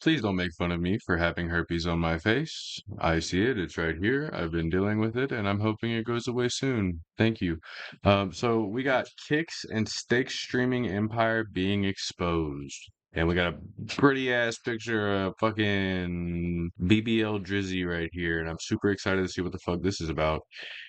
Please don't make fun of me for having herpes on my face. I see it. It's right here. I've been dealing with it, and I'm hoping it goes away soon. Thank you. So we got Kicks and Steak streaming empire being exposed. And we got a pretty ass picture of fucking BBL Drizzy right here, and I'm super excited to see what the fuck this is about.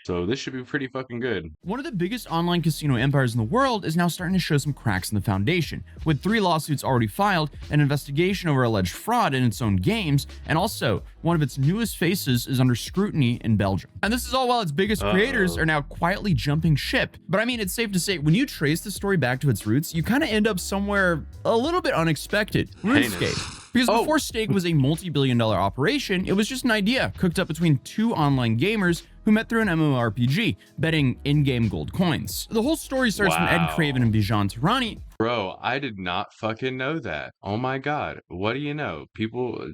So this should be pretty fucking good. One of the biggest online casino empires in the world is now starting to show some cracks in the foundation, with 3 lawsuits already filed, an investigation over alleged fraud in its own games, and also one of its newest faces is under scrutiny in Belgium. And this is all while its biggest creators are now quietly jumping ship. But I mean, it's safe to say, when you trace the story back to its roots, you kind of end up somewhere a little bit unexpected. RuneScape. Because before Stake was a multi-billion-dollar operation, it was just an idea cooked up between 2 online gamers who met through an MMORPG, betting in-game gold coins. The whole story starts from Ed Craven and Bijan Tirani. Bro, I did not fucking know that. Oh my god. What do you know?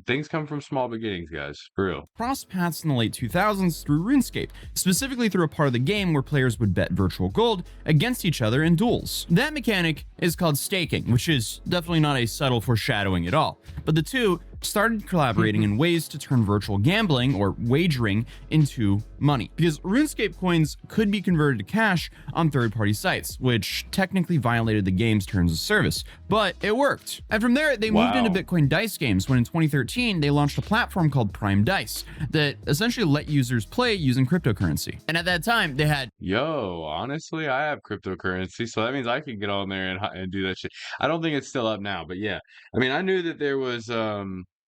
Things come from small beginnings, guys. For real. Crossed paths in the late 2000s through RuneScape, specifically through a part of the game where players would bet virtual gold against each other in duels. That mechanic is called staking, which is definitely not a subtle foreshadowing at all. But the two started collaborating in ways to turn virtual gambling or wagering into money, because RuneScape coins could be converted to cash on third-party sites, which technically violated the game's terms of service, but it worked. And from there, they moved into Bitcoin dice games when in 2013, they launched a platform called Prime Dice that essentially let users play using cryptocurrency. And at that time, they had... Yo, honestly, I have cryptocurrency, so that means I can get on there and do that shit. I don't think it's still up now, but yeah. I mean, I knew that there was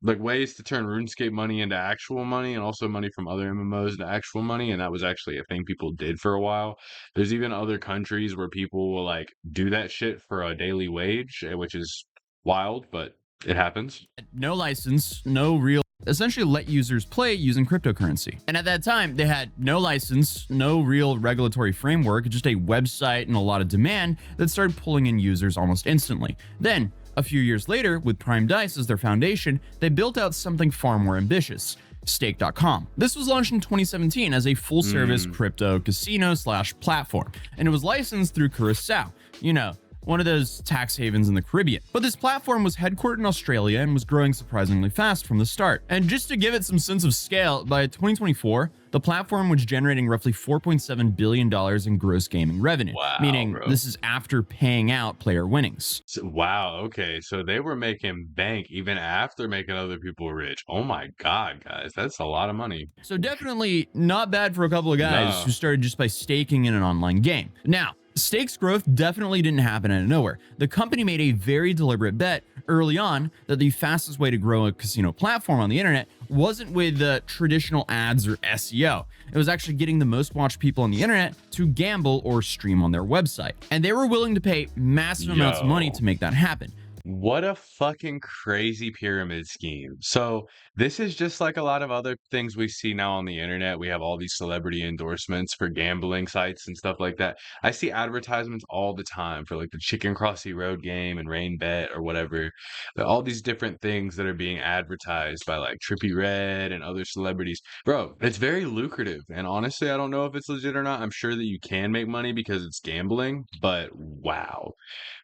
like ways to turn RuneScape money into actual money, and also money from other MMOs into actual money, and that was actually a thing people did for a while. There's even other countries where people will like do that shit for a daily wage, which is wild, but it happens. No license, no real... essentially let users play using cryptocurrency. And at that time, they had no license, no real regulatory framework, just a website and a lot of demand that started pulling in users almost instantly. Then, a few years later, with Prime Dice as their foundation, they built out something far more ambitious. Stake.com. This was launched in 2017 as a full-service crypto casino/platform, and it was licensed through Curacao, you know, one of those tax havens in the Caribbean. But this platform was headquartered in Australia and was growing surprisingly fast from the start. And just to give it some sense of scale, by 2024, the platform was generating roughly $4.7 billion in gross gaming revenue, meaning this is after paying out player winnings. Wow, okay, so they were making bank even after making other people rich. Oh my god, guys, that's a lot of money. So definitely not bad for a couple of guys who started just by staking in an online game. Now, Stake's growth definitely didn't happen out of nowhere. The company made a very deliberate bet early on that the fastest way to grow a casino platform on the internet wasn't with the traditional ads or SEO. It was actually getting the most watched people on the internet to gamble or stream on their website. And they were willing to pay massive amounts of money to make that happen. What a fucking crazy pyramid scheme. So this is just like a lot of other things we see now on the internet. We have all these celebrity endorsements for gambling sites and stuff like that. I see advertisements all the time for like the Chicken Crossy Road game and Rain Bet or whatever. All these different things that are being advertised by like Trippie Redd and other celebrities. Bro, it's very lucrative. And honestly, I don't know if it's legit or not. I'm sure that you can make money because it's gambling, but wow.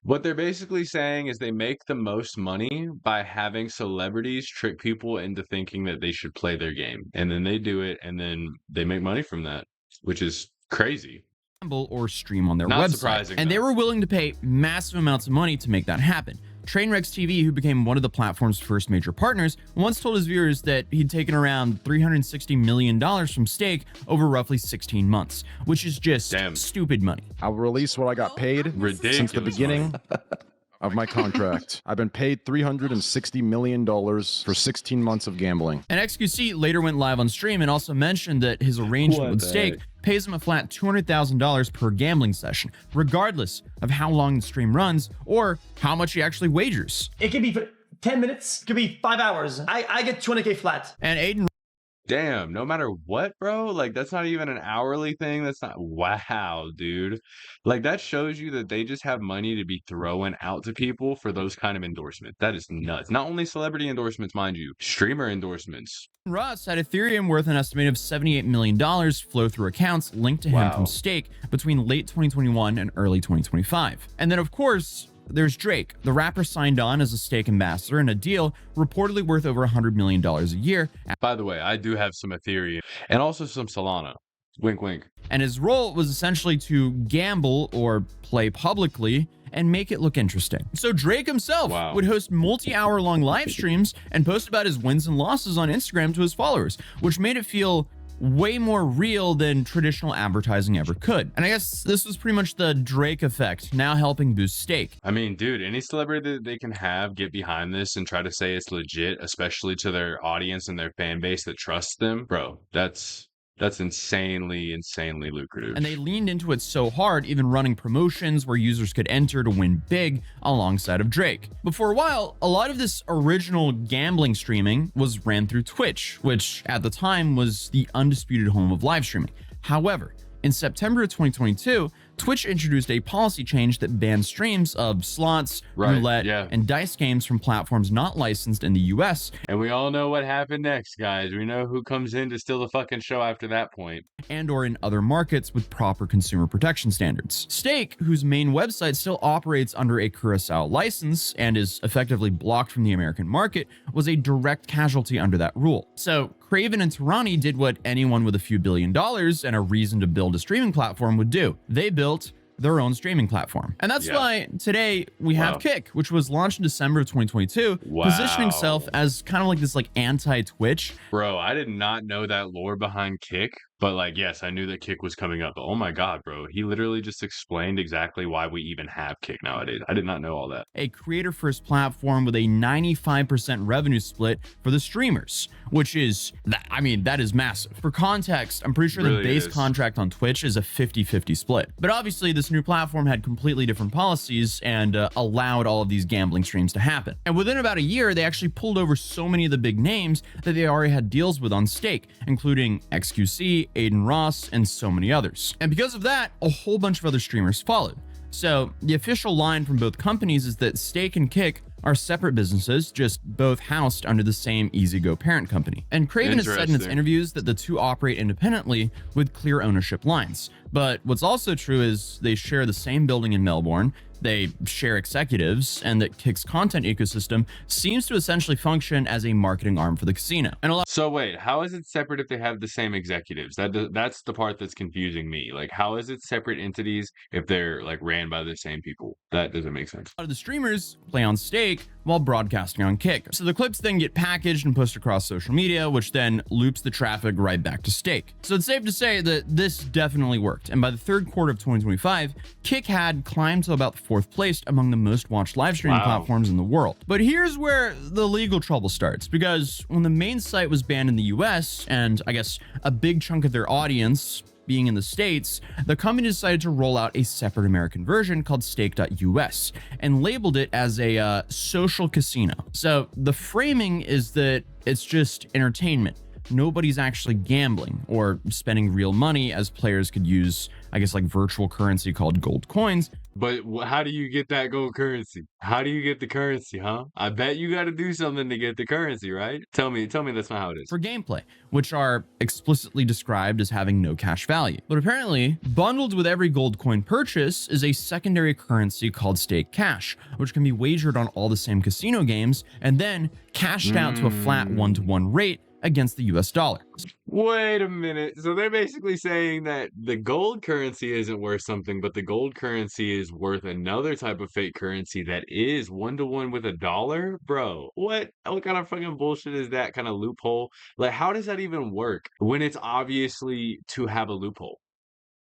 What they're basically saying is they make the most money by having celebrities trick people into thinking that they should play their game. And then they do it, and then they make money from that, which is crazy. Or stream on their Not website. surprising, and they were willing to pay massive amounts of money to make that happen. Trainwrecks TV, who became one of the platform's first major partners, once told his viewers that he'd taken around $360 million from Stake over roughly 16 months, which is just stupid money. I'll release what I got paid since the beginning of my contract. I've been paid $360 million for 16 months of gambling. And XQC later went live on stream and also mentioned that his arrangement with Stake pays him a flat $200,000 per gambling session, regardless of how long the stream runs or how much he actually wagers. It could be for 10 minutes, it could be 5 hours. I get 200K flat. And Aiden... Damn, no matter what, bro, like that's not even an hourly thing. That's not, wow, dude. Like that shows you that they just have money to be throwing out to people for those kind of endorsements. That is nuts. Not only celebrity endorsements, mind you, streamer endorsements. Russ had Ethereum worth an estimated $78 million flow through accounts linked to him from Stake between late 2021 and early 2025. And then, of course, there's Drake. The rapper signed on as a Stake ambassador in a deal reportedly worth over $100 million a year. By the way, I do have some Ethereum and also some Solana. Wink, wink. And his role was essentially to gamble or play publicly and make it look interesting. So Drake himself would host multi-hour long live streams and post about his wins and losses on Instagram to his followers, which made it feel way more real than traditional advertising ever could. And I guess this was pretty much the Drake effect, now helping boost Stake. I mean, dude, any celebrity that they can have get behind this and try to say it's legit, especially to their audience and their fan base that trusts them, bro, that's insanely lucrative. And they leaned into it so hard, even running promotions where users could enter to win big alongside of Drake. But for a while, a lot of this original gambling streaming was ran through Twitch, which at the time was the undisputed home of live streaming. However, in September of 2022, Twitch introduced a policy change that banned streams of slots, roulette, and dice games from platforms not licensed in the US. And we all know what happened next, guys. We know who comes in to steal the fucking show after that point. And or in other markets with proper consumer protection standards. Stake, whose main website still operates under a Curacao license and is effectively blocked from the American market, was a direct casualty under that rule. So Craven and Tarani did what anyone with a few $1 billion and a reason to build a streaming platform would do. They built their own streaming platform. And that's why today we have Kick, which was launched in December of 2022, positioning itself as kind of like this anti-Twitch. Bro, I did not know that lore behind Kick. But yes, I knew that Kick was coming up. But oh my God, bro. He literally just explained exactly why we even have Kick nowadays. I did not know all that. A creator-first platform with a 95% revenue split for the streamers, which is, that is massive. For context, I'm pretty sure the base contract on Twitch is a 50-50 split. But obviously, this new platform had completely different policies and allowed all of these gambling streams to happen. And within about a year, they actually pulled over so many of the big names that they already had deals with on Stake, including XQC, Aiden Ross, and so many others. And because of that, a whole bunch of other streamers followed. So the official line from both companies is that Stake and Kick are separate businesses, just both housed under the same EasyGo parent company. And Craven has said in its interviews that the two operate independently with clear ownership lines. But what's also true is they share the same building in Melbourne, they share executives, and that Kick's content ecosystem seems to essentially function as a marketing arm for the casino. And so wait, how is it separate if they have the same executives? That's the part that's confusing me. How is it separate entities if they're ran by the same people? That doesn't make sense. A lot of the streamers play on Stake while broadcasting on Kick. So the clips then get packaged and pushed across social media, which then loops the traffic right back to Stake. So it's safe to say that this definitely worked. And by the third quarter of 2025, Kick had climbed to about fourth place among the most watched live streaming platforms in the world. But here's where the legal trouble starts, because when the main site was banned in the US, and I guess a big chunk of their audience being in the States, the company decided to roll out a separate American version called Stake.us and labeled it as a social casino. So the framing is that it's just entertainment. Nobody's actually gambling or spending real money, as players could use, I guess, virtual currency called gold coins. But how do you get that gold currency? How do you get the currency, huh? I bet you got to do something to get the currency, right? Tell me that's not how it is. For gameplay, which are explicitly described as having no cash value. But apparently, bundled with every gold coin purchase is a secondary currency called Stake Cash, which can be wagered on all the same casino games and then cashed out to a flat 1-to-1 rate against the US dollar. Wait a minute. So they're basically saying that the gold currency isn't worth something, but the gold currency is worth another type of fake currency that is 1-to-1 with a dollar? Bro, what kind of fucking bullshit is that kind of loophole? How does that even work when it's obviously to have a loophole?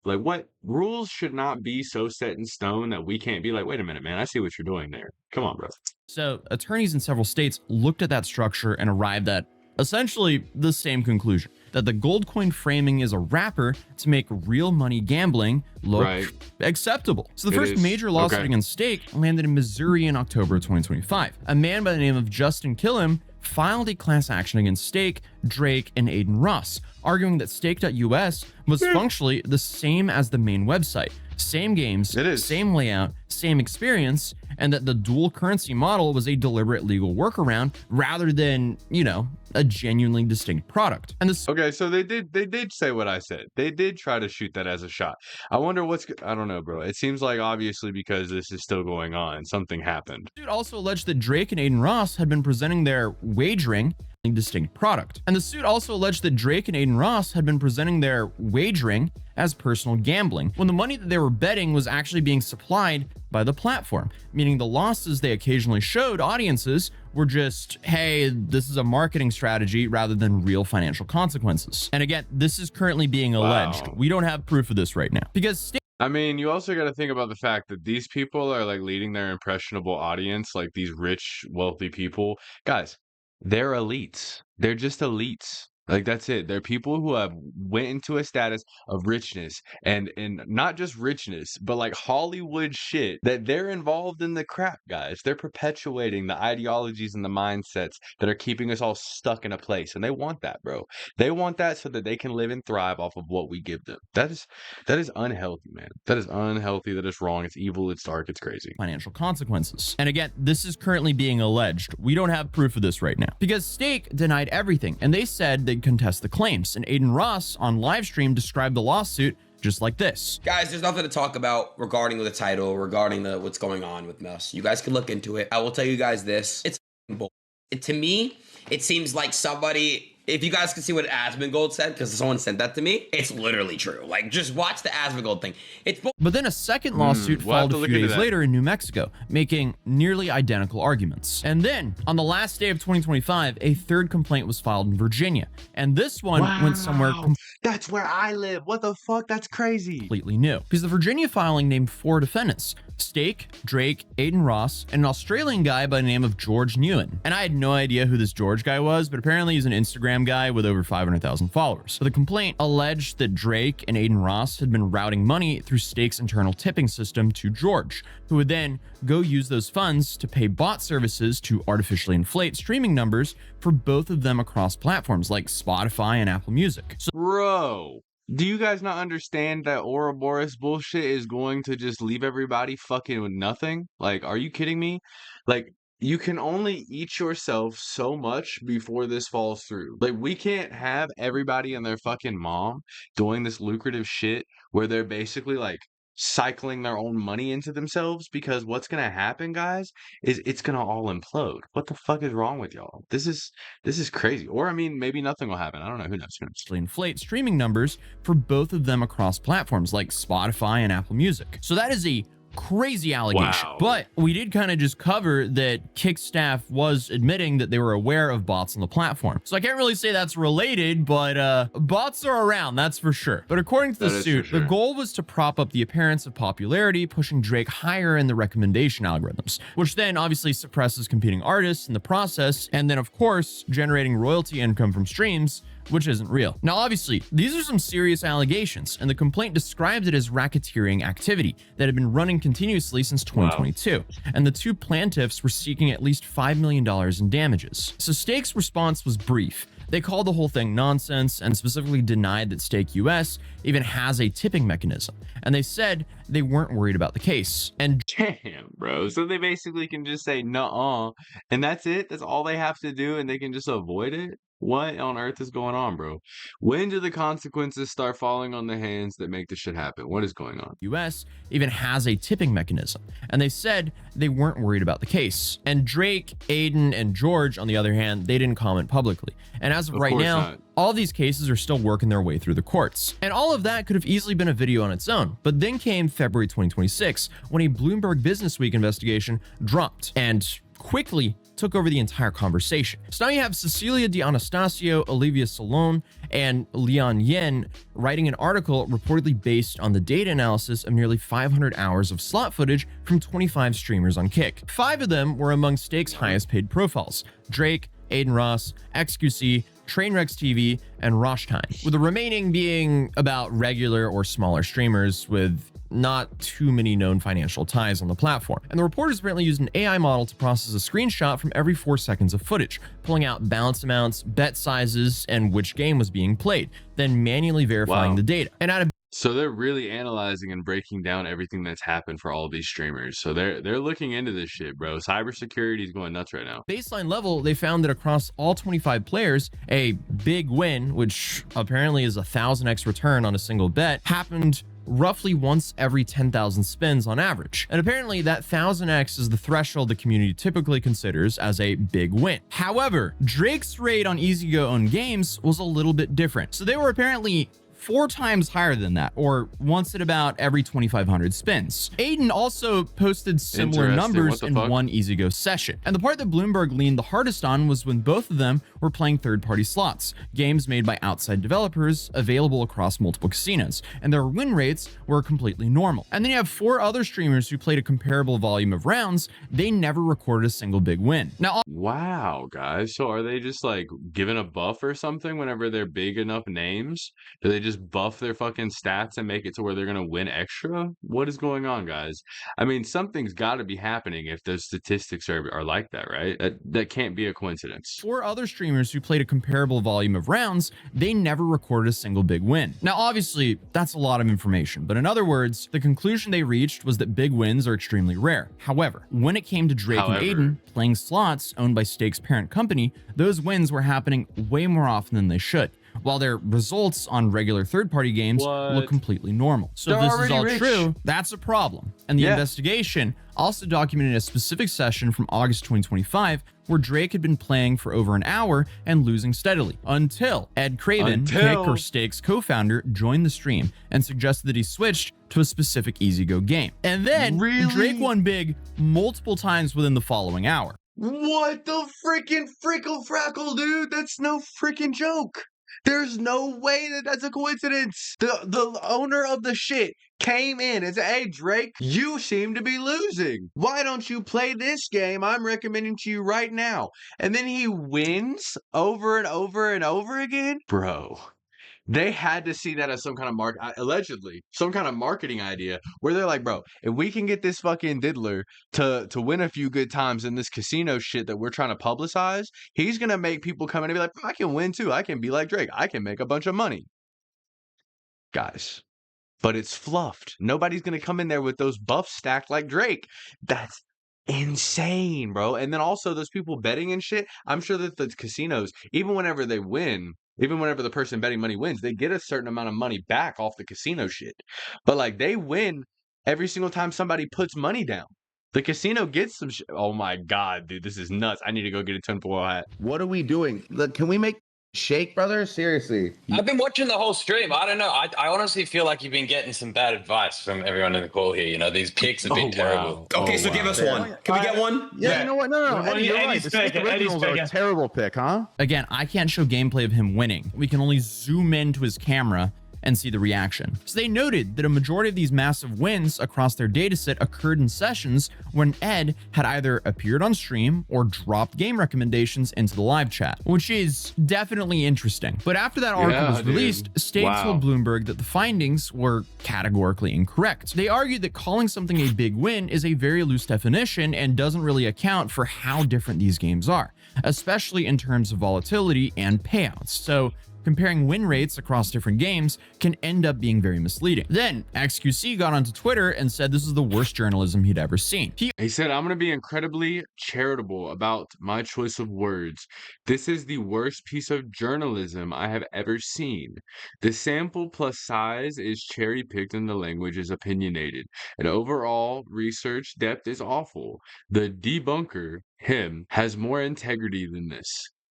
What rules should not be so set in stone that we can't be wait a minute, man, I see what you're doing there. Come on, bro. So attorneys in several states looked at that structure and arrived at essentially the same conclusion, that the gold coin framing is a wrapper to make real money gambling look acceptable. So the first major lawsuit against Stake landed in Missouri in October of 2025. A man by the name of Justin Killam filed a class action against Stake, Drake, and Aiden Ross, arguing that Stake.us was functionally the same as the main website. Same games, same layout, same experience, and that the dual currency model was a deliberate legal workaround rather than, you know, a genuinely distinct product. And this Okay, so they did say what I said. They did try to shoot that as a shot. I wonder I don't know, bro. It seems like obviously because this is still going on, something happened. suit also alleged that Drake and Aiden Ross had been presenting their wagering distinct product. And the suit also alleged that Drake and Aiden Ross had been presenting their wagering as personal gambling, when the money that they were betting was actually being supplied by the platform, meaning the losses they occasionally showed audiences were just, hey, this is a marketing strategy rather than real financial consequences. And again, this is currently being alleged. We don't have proof of this right now because I mean, you also got to think about the fact that these people are like leading their impressionable audience, like these rich, wealthy people. Guys, they're elites. They're just elites. Like that's it. They're people who have went into a status of richness and not just richness, but like Hollywood shit that they're involved in the crap, guys. They're perpetuating the ideologies and the mindsets that are keeping us all stuck in a place. And they want that, bro. They want that so that they can live and thrive off of what we give them. That is unhealthy, man. That is unhealthy. That is wrong. It's evil. It's dark. It's crazy. Financial consequences. And again, this is currently being alleged. We don't have proof of this right now because Stake denied everything and they said they'd contest the claims. And Aiden Ross on live stream described the lawsuit just like this. Guys, there's nothing to talk about regarding the title, regarding what's going on with us. You guys can look into it. I will tell you guys this. It's bull. To me, it seems like somebody, if you guys can see what Asmongold said, because someone sent that to me, it's literally true. Like, just watch the Asmongold thing. It's bull. But then a second lawsuit followed a few days later in New Mexico, making nearly identical arguments. And then, on the last day of 2025, a third complaint was filed in Virginia. And this one went somewhere That's where I live. What the fuck? That's crazy. Completely new. Because the Virginia filing named 4 defendants: Stake, Drake, Aiden Ross, and an Australian guy by the name of George Nguyen. And I had no idea who this George guy was, but apparently he's an Instagram guy with over 500,000 followers. So the complaint alleged that Drake and Aiden Ross had been routing money through Stake's internal tipping system to George, who would then go use those funds to pay bot services to artificially inflate streaming numbers for both of them across platforms like Spotify and Apple Music. So Bro, do you guys not understand that Ouroboros bullshit is going to just leave everybody fucking with nothing? Like, are you kidding me? Like, you can only eat yourself so much before this falls through. Like, we can't have everybody and their fucking mom doing this lucrative shit where they're basically like cycling their own money into themselves, because what's gonna happen, guys, is it's gonna all implode. What the fuck is wrong with y'all? This is crazy. Or I mean, maybe nothing will happen. I don't know. Who knows? Inflate streaming numbers for both of them across platforms like Spotify and Apple Music. So that is a crazy allegation. Wow. But we did kind of just cover that Kick staff was admitting that they were aware of bots on the platform. So I can't really say that's related, but bots are around, that's for sure. But according to the suit, the goal was to prop up the appearance of popularity, pushing Drake higher in the recommendation algorithms, which then obviously suppresses competing artists in the process, and then of course generating royalty income from streams, which isn't real. Now, obviously, these are some serious allegations, and the complaint describes it as racketeering activity that had been running continuously since 2022. And the two plaintiffs were seeking at least $5 million in damages. So Stake's response was brief. They called the whole thing nonsense and specifically denied that Stake US even has a tipping mechanism. And they said they weren't worried about the case. And damn, bro. So they basically can just say nuh-uh, and that's it? That's all they have to do, and they can just avoid it? What on earth is going on, bro? When do the consequences start falling on the hands that make this shit happen? What is going on? US even has a tipping mechanism. And they said they weren't worried about the case. And Drake, Aiden, and George, on the other hand, they didn't comment publicly. And as of right now, all these cases are still working their way through the courts. And all of that could have easily been a video on its own. But then came February 2026, when a Bloomberg Businessweek investigation dropped and quickly took over the entire conversation. So now you have Cecilia D'Anastasio, Olivia Salon, and Lian Yen writing an article reportedly based on the data analysis of nearly 500 hours of slot footage from 25 streamers on Kick. 5 of them were among Stake's highest paid profiles: Drake, Aiden Ross, XQC, Trainwrecks TV, and Roshtime, with the remaining being about regular or smaller streamers with not too many known financial ties on the platform. And the reporters apparently used an AI model to process a screenshot from every 4 seconds of footage, pulling out balance amounts, bet sizes, and which game was being played, then manually verifying the data. And out of So they're really analyzing and breaking down everything that's happened for all these streamers. So they're looking into this shit, bro. Cybersecurity is going nuts right now. Baseline level, they found that across all 25 players, a big win, which apparently is 1,000x return on a single bet, happened roughly once every 10,000 spins on average. And apparently that 1,000x is the threshold the community typically considers as a big win. However, Drake's rate on EasyGo owned games was a little bit different. So they were apparently 4 times higher than that, or once at about every 2,500 spins. Aiden also posted similar numbers in one EasyGo session. And the part that Bloomberg leaned the hardest on was when both of them were playing third-party slots, games made by outside developers available across multiple casinos, and their win rates were completely normal. And then you have 4 other streamers who played a comparable volume of rounds. They never recorded a single big win. Now, wow, guys. So are they just like given a buff or something whenever they're big enough names? Do they just buff their fucking stats and make it to where they're gonna win extra? What is going on, guys? I mean, something's got to be happening if those statistics are like that, right? That can't be a coincidence. 4 other streamers who played a comparable volume of rounds, they never recorded a single big win. Now, obviously, that's a lot of information, but in other words, the conclusion they reached was that big wins are extremely rare. However, when it came to Drake and Aiden playing slots owned by Stake's parent company, those wins were happening way more often than they should, while their results on regular third-party games look completely normal. So if this is all true, that's a problem. And the investigation also documented a specific session from August 2025 where Drake had been playing for over an hour and losing steadily until Ed Craven, Kick or Stake's co-founder, joined the stream and suggested that he switched to a specific EasyGo game. And then Drake won big multiple times within the following hour. What the freaking frickle frackle, dude? That's no freaking joke. There's no way that that's a coincidence. The owner of the shit came in and said, hey, Drake, you seem to be losing. Why don't you play this game I'm recommending to you right now? And then he wins over and over and over again? Bro. They had to see that as some kind of allegedly, some kind of marketing idea where they're like, bro, if we can get this fucking diddler to win a few good times in this casino shit that we're trying to publicize, he's going to make people come in and be like, I can win too. I can be like Drake. I can make a bunch of money. Guys, but it's fluffed. Nobody's going to come in there with those buffs stacked like Drake. That's insane, bro. And then also those people betting and shit, I'm sure that the casinos, even whenever they win, even whenever the person betting money wins, they get a certain amount of money back off the casino shit. But like they win every single time somebody puts money down. The casino gets some shit. Oh my God, dude, this is nuts. I need to go get a tinfoil hat. What are we doing? Look, can we make shake, brother? Seriously. I've been watching the whole stream. I don't know. I honestly feel like you've been getting some bad advice from everyone in the call here. You know, these picks have been terrible. Okay, so give us one. Can we get one? Yeah, you know what? No. Eddie, you're right. The originals are a terrible pick, huh? Again, I can't show gameplay of him winning. We can only zoom into his camera and see the reaction. So they noted that a majority of these massive wins across their dataset occurred in sessions when Ed had either appeared on stream or dropped game recommendations into the live chat, which is definitely interesting. But after that article was released, Stake told Bloomberg that the findings were categorically incorrect. They argued that calling something a big win is a very loose definition and doesn't really account for how different these games are, especially in terms of volatility and payouts. So comparing win rates across different games can end up being very misleading. Then XQC got onto Twitter and said this is the worst journalism he'd ever seen. He said, I'm going to be incredibly charitable about my choice of words. This is the worst piece of journalism I have ever seen. The sample plus size is cherry-picked and the language is opinionated. And overall, research depth is awful. The debunker, him, has more integrity than this.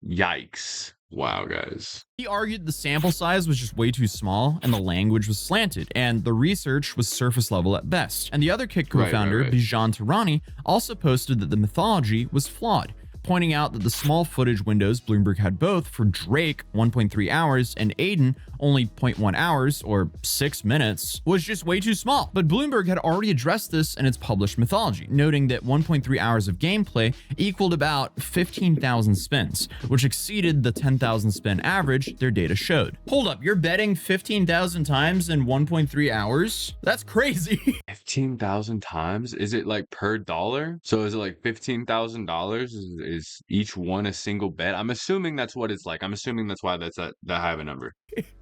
Yikes. Wow, guys. He argued the sample size was just way too small and the language was slanted and the research was surface level at best. And the other Kick co-founder, Bijan Tarani, also posted that the mythology was flawed, pointing out that the small footage windows Bloomberg had both for Drake 1.3 hours and Aiden only 0.1 hours or 6 minutes was just way too small. But Bloomberg had already addressed this in its published mythology, noting that 1.3 hours of gameplay equaled about 15,000 spins, which exceeded the 10,000 spin average their data showed. Hold up, you're betting 15,000 times in 1.3 hours? That's crazy. 15,000 times? Is it like per dollar? So is it like $15,000? is each one a single bet? I'm assuming that's what it's like. I'm assuming that's why that's that high of a number.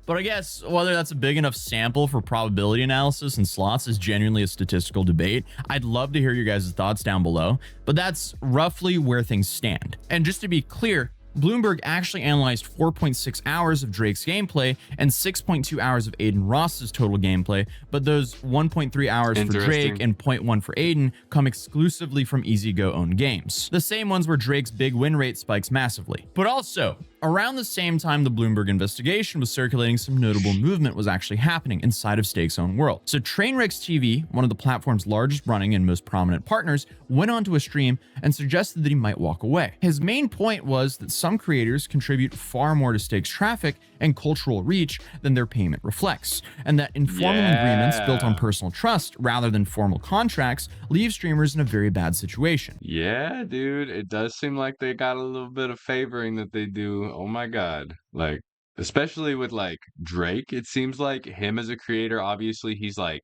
But I guess whether that's a big enough sample for probability analysis and slots is genuinely a statistical debate. I'd love to hear your guys' thoughts down below, but that's roughly where things stand. And just to be clear, Bloomberg actually analyzed 4.6 hours of Drake's gameplay and 6.2 hours of Aiden Ross's total gameplay, but those 1.3 hours for Drake and 0.1 for Aiden come exclusively from EasyGo-owned games, the same ones where Drake's big win rate spikes massively. But also, around the same time the Bloomberg investigation was circulating, some notable movement was actually happening inside of Stake's own world. So Trainwrecks TV, one of the platform's largest running and most prominent partners, went onto a stream and suggested that he might walk away. His main point was that some creators contribute far more to Stake's traffic and cultural reach than their payment reflects, and that informal agreements built on personal trust rather than formal contracts leave streamers in a very bad situation. Yeah, dude, it does seem like they got a little bit of favoring that they do. Oh my God. Like, especially with like Drake, it seems like him as a creator, obviously he's like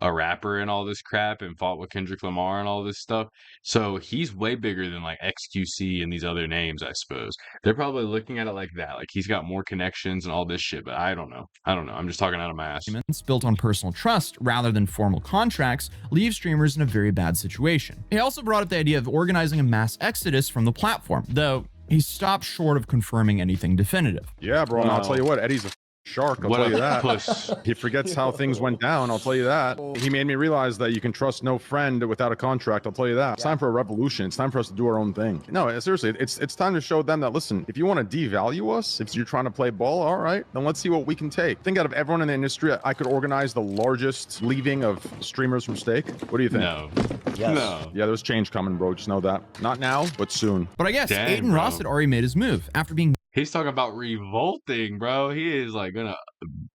a rapper and all this crap and fought with Kendrick Lamar and all this stuff. So he's way bigger than like XQC and these other names, I suppose. They're probably looking at it like that. Like he's got more connections and all this shit, but I don't know. I'm just talking out of my ass. Agreements built on personal trust rather than formal contracts leave streamers in a very bad situation. He also brought up the idea of organizing a mass exodus from the platform, though he stopped short of confirming anything definitive. Yeah, bro. And I'll tell you what, Eddie's a shark. I'll tell you that. Push. He forgets how things went down. I'll tell you that. He made me realize that you can trust no friend without a contract. I'll tell you that. It's time for a revolution. It's time for us to do our own thing. No, seriously, it's time to show them that, listen, if you want to devalue us, if you're trying to play ball, all right, then let's see what we can take. Think out of everyone in the industry, I could organize the largest leaving of streamers from Stake. What do you think? No. Yes. No. Yeah, there's change coming, bro. Just know that. Not now, but soon. But I guess Dang, Aiden Ross bro. had already made his move after being He's talking about revolting, bro. He is like gonna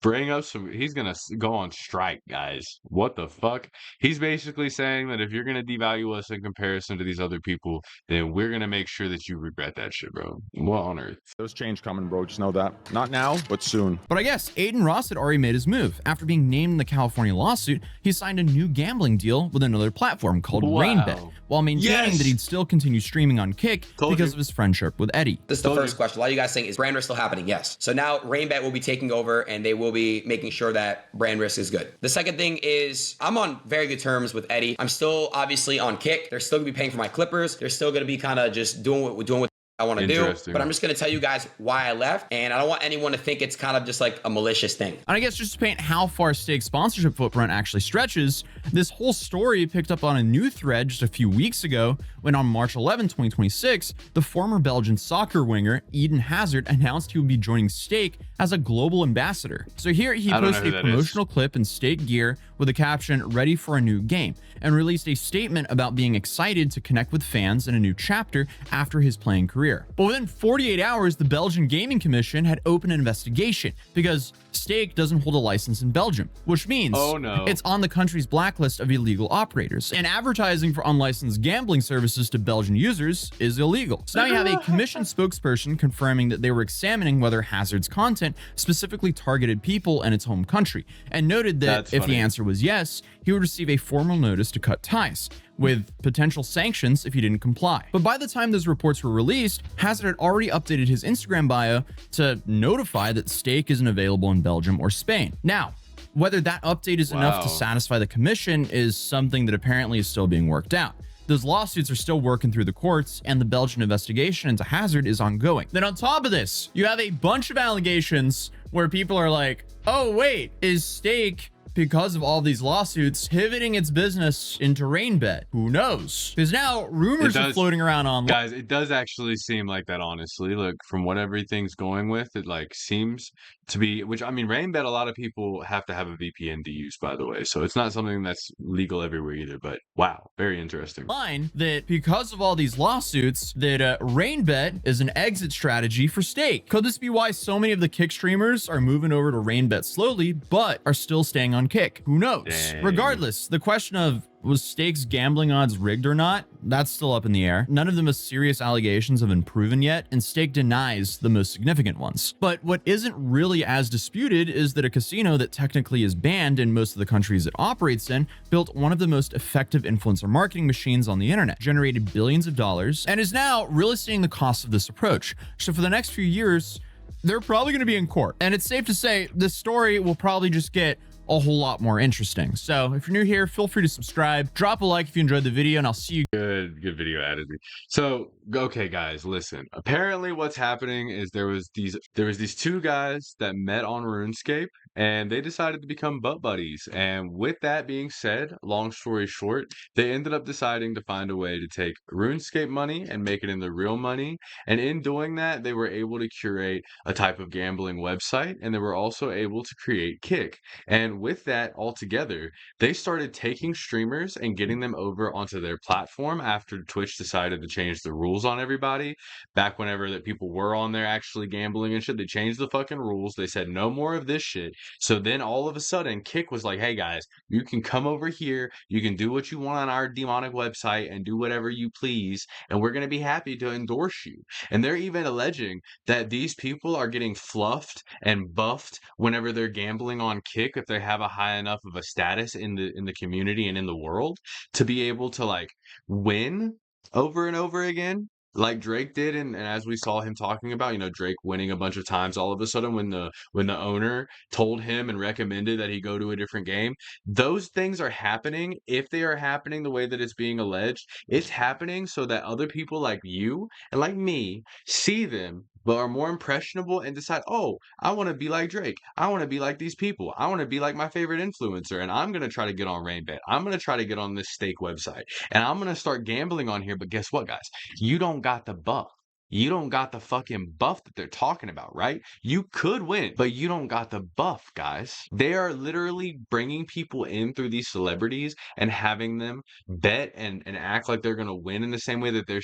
bring up some. He's gonna go on strike, guys. What the fuck? He's basically saying that if you're gonna devalue us in comparison to these other people, then we're gonna make sure that you regret that shit, bro. What on earth? There's change coming, bro. Just know that. Not now, but soon. But I guess Aiden Ross had already made his move. After being named in the California lawsuit, he signed a new gambling deal with another platform called Rainbet, while maintaining that he'd still continue streaming on Kick because of his friendship with Eddie. This is the first question. A lot of you guys saying, is brand risk still happening? Yes. So now Rainbet will be taking over and they will be making sure that brand risk is good. The second thing is I'm on very good terms with Eddie. I'm still obviously on Kick. They're still gonna be paying for my clippers. They're still gonna be kind of just doing what we're doing with I want to do, but I'm just going to tell you guys why I left, and I don't want anyone to think it's kind of just like a malicious thing. And I guess just to paint how far Stake's sponsorship footprint actually stretches, this whole story picked up on a new thread just a few weeks ago when on March 11, 2026, the former Belgian soccer winger Eden Hazard announced he would be joining Stake as a global ambassador. So here he posted a promotional clip in Stake gear with a caption, "Ready for a new game," and released a statement about being excited to connect with fans in a new chapter after his playing career. But within 48 hours, the Belgian Gaming Commission had opened an investigation because Stake doesn't hold a license in Belgium, which means it's on the country's blacklist of illegal operators. And advertising for unlicensed gambling services to Belgian users is illegal. So now you have a commission spokesperson confirming that they were examining whether Hazard's content specifically targeted people in its home country, and noted that if the answer was yes, he would receive a formal notice to cut ties, with potential sanctions if he didn't comply. But by the time those reports were released, Hazard had already updated his Instagram bio to notify that Stake isn't available in Belgium or Spain. Now, whether that update is enough to satisfy the commission is something that apparently is still being worked out. Those lawsuits are still working through the courts, and the Belgian investigation into Hazard is ongoing. Then on top of this, you have a bunch of allegations where people are like, oh wait, is Stake, because of all these lawsuits, pivoting its business into Rainbet? Who knows? Because now rumors are floating around online. Guys, it does actually seem like that, honestly. Look, from what everything's going with, it like seems to be, which I mean, Rainbet, a lot of people have to have a VPN to use, by the way. So it's not something that's legal everywhere either, but wow, very interesting. Line that because of all these lawsuits, that Rainbet is an exit strategy for Stake. Could this be why so many of the Kick streamers are moving over to Rainbet slowly, but are still staying on Kick. Who knows? Dang. Regardless, the question of was Stake's gambling odds rigged or not? That's still up in the air. None of the most serious allegations have been proven yet, and Stake denies the most significant ones. But what isn't really as disputed is that a casino that technically is banned in most of the countries it operates in built one of the most effective influencer marketing machines on the internet, generated billions of dollars, and is now really seeing the cost of this approach. So for the next few years, they're probably going to be in court. And it's safe to say this story will probably just get a whole lot more interesting. So if you're new here, feel free to subscribe, drop a like if you enjoyed the video, and I'll see you. Good video, Atozy. So, okay, guys, listen. Apparently, what's happening is there was these two guys that met on RuneScape, and they decided to become butt buddies. And with that being said, long story short, they ended up deciding to find a way to take RuneScape money and make it into real money. And in doing that, they were able to curate a type of gambling website, and they were also able to create Kick. And with that altogether, they started taking streamers and getting them over onto their platform after Twitch decided to change the rules on everybody. Back whenever that people were on there actually gambling and shit, they changed the fucking rules. They said no more of this shit. So then all of a sudden, Kick was like, hey guys, you can come over here, you can do what you want on our demonic website and do whatever you please, and we're going to be happy to endorse you. And they're even alleging that these people are getting fluffed and buffed whenever they're gambling on Kick if they have a high enough of a status in the community and in the world to be able to like win over and over again like Drake did. And as we saw him talking about, Drake winning a bunch of times all of a sudden when the owner told him and recommended that he go to a different game. Those things are happening. If they are happening the way that it's being alleged, it's happening so that other people like you and like me see them but are more impressionable and decide, oh, I want to be like Drake. I want to be like these people. I want to be like my favorite influencer. And I'm going to try to get on Rainbet. I'm going to try to get on this stake website. And I'm going to start gambling on here. But guess what, guys? You don't got the buff. You don't got the fucking buff that they're talking about, right? You could win, but you don't got the buff, guys. They are literally bringing people in through these celebrities and having them bet and act like they're going to win in the same way that they're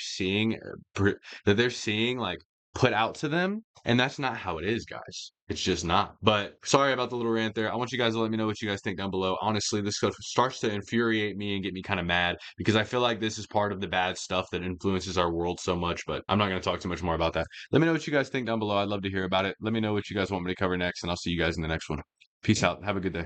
seeing like put out to them, and that's not how it is, guys. It's just not. But sorry about the little rant there. I want you guys to let me know what you guys think down below. Honestly, this stuff starts to infuriate me and get me kind of mad because I feel like this is part of the bad stuff that influences our world so much, but I'm not going to talk too much more about that. Let me know what you guys think down below. I'd love to hear about it. Let me know what you guys want me to cover next, and I'll see you guys in the next one. Peace out. Have a good day.